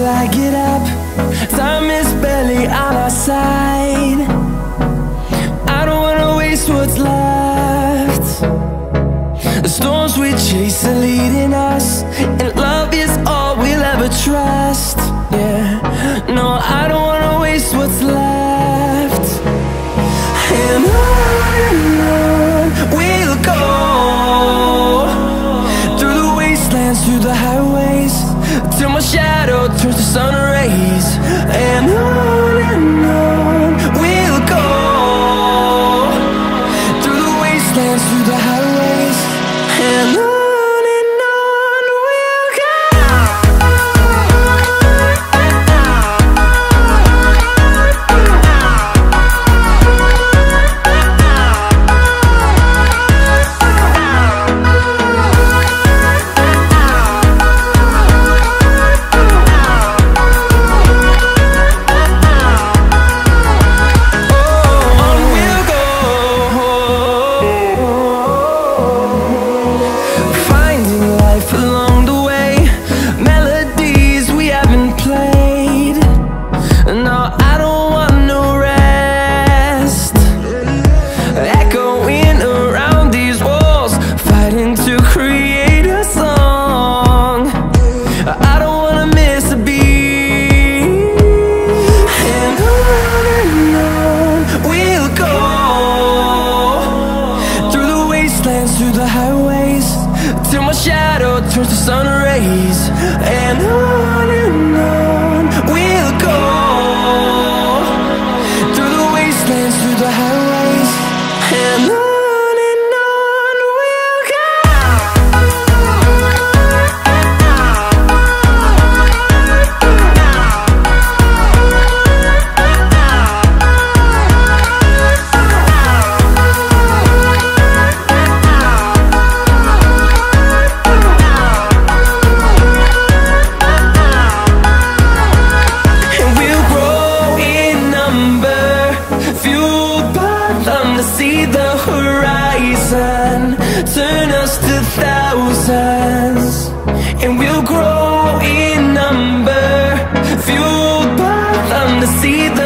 till I get up. Time is barely on our side. I don't wanna waste what's left. The storms we chase are leading us, and love is all we'll ever trust. Yeah, no, I don't wanna waste what's left. And on we'll go, through the wastelands, through the highways, till my shadow turns to sun rays. And on we'll go, through the wastelands, through the highways, and on. Through the highways, till my shadow turns to sun rays. And on we'll go, through the wastelands, through the highways, and on. See the horizon turn us to thousands, and we'll grow in number, fueled by them to see the